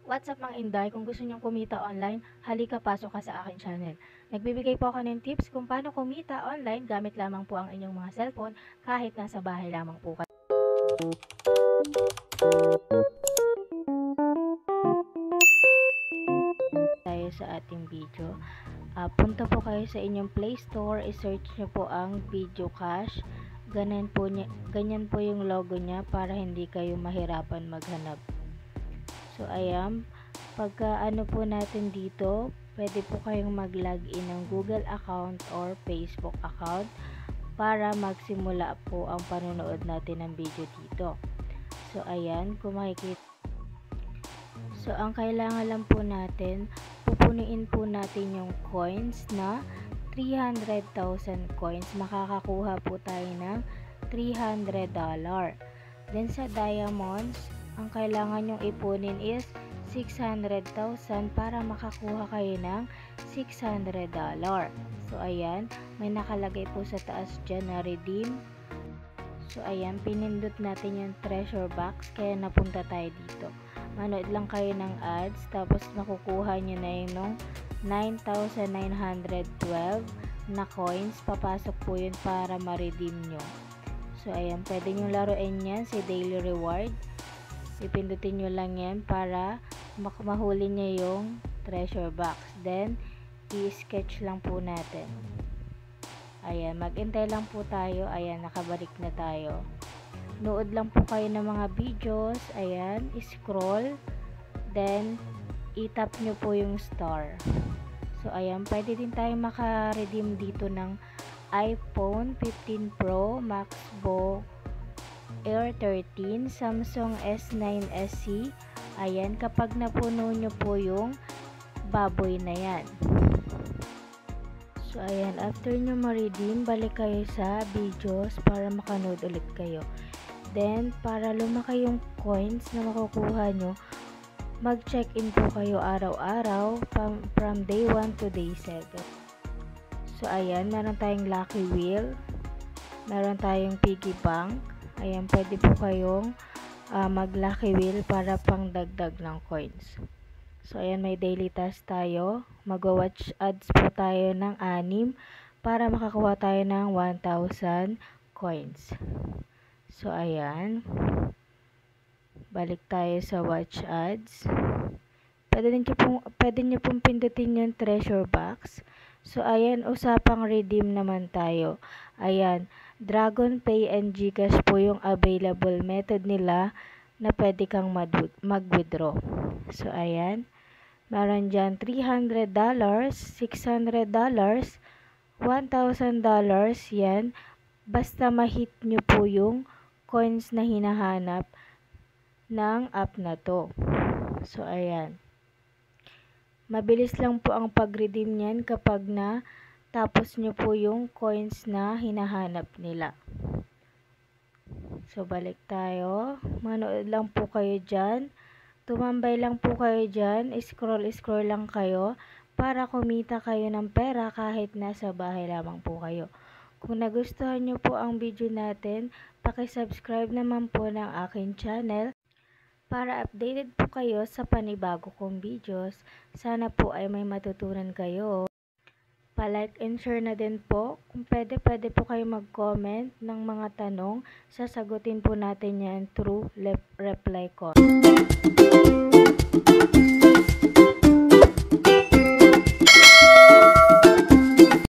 What's up mga Inday? Kung gusto nyong kumita online, halika pasok ka sa aking channel. Nagbibigay po ako ng tips kung paano kumita online gamit lamang po ang inyong mga cellphone kahit nasa bahay lamang po kayo. Tayo sa ating video. Punta po kayo sa inyong Play Store, i-search nyo po ang Video Cash. Ganyan po yung logo niya para hindi kayo mahirapan maghanap. So, ayan, pagka ano po natin dito, pwede po kayong mag-login ng Google account or Facebook account para magsimula po ang panonood natin ng video dito. So, ayan, kung makikita. So, ang kailangan lang po natin, pupunuin po natin yung coins na 300,000 coins. Makakakuha po tayo ng $300. Then, sa diamonds, ang kailangan nyong ipunin is 600,000 para makakuha kayo ng $600. So, ayan, may nakalagay po sa taas dyan na redeem. So, ayan, pinindot natin yung treasure box, kaya napunta tayo dito. Manood lang kayo ng ads, tapos makukuha nyo na yung 9,912 na coins. Papasok po yun para ma-redeem nyo. So, ayan, pwede nyo laruin yan si daily reward. Ipindutin nyo lang yan para mahuli nyo yung treasure box. Then, i-sketch lang po natin. Ayan, mag-intay lang po tayo. Ayan, nakabalik na tayo. Nood lang po kayo ng mga videos. Ayan, scroll. Then, itap nyo po yung star. So, ayan, pwede din tayo maka-redeem dito ng iPhone 15 Pro, MacBook Air 13, Samsung S9 SE. Ayan, kapag napuno nyo po yung baboy na yan. So, ayan, after nyo ma-redeem, balik kayo sa videos para makanood ulit kayo. Then, para lumaki yung coins na makukuha nyo, mag-check-in po kayo araw-araw from day 1 to day 7. So, ayan, meron tayong lucky wheel, meron tayong piggy bank. Ayan, pwede po kayong mag-lucky wheel para pang dagdag ng coins. So, ayan, may daily task tayo. Mag-watch ads po tayo ng 6 para makakuha tayo ng 1,000 coins. So, ayan. Balik tayo sa watch ads. Pwede nyo pong pindutin yung treasure box. So, ayan, usapang redeem naman tayo. Ayan, Dragon Pay and GCash po yung available method nila na pwede kang mag-withdraw. So, ayan, meron dyan $300, $600, $1,000, yan. Basta ma-hit nyo po yung coins na hinahanap ng app na to. So, ayan. Mabilis lang po ang pag-redeem niyan kapag na tapos nyo po yung coins na hinahanap nila. So, balik tayo. Manood lang po kayo dyan. Tumambay lang po kayo dyan. Scroll lang kayo para kumita kayo ng pera kahit nasa bahay lamang po kayo. Kung nagustuhan nyo po ang video natin, paki-subscribe naman po ng aking channel para updated po kayo sa panibago kong videos. Sana po ay may matutunan kayo. Pa-like and share na din po. Kung pwede po kayo mag-comment ng mga tanong. Sasagutin po natin yan through reply ko.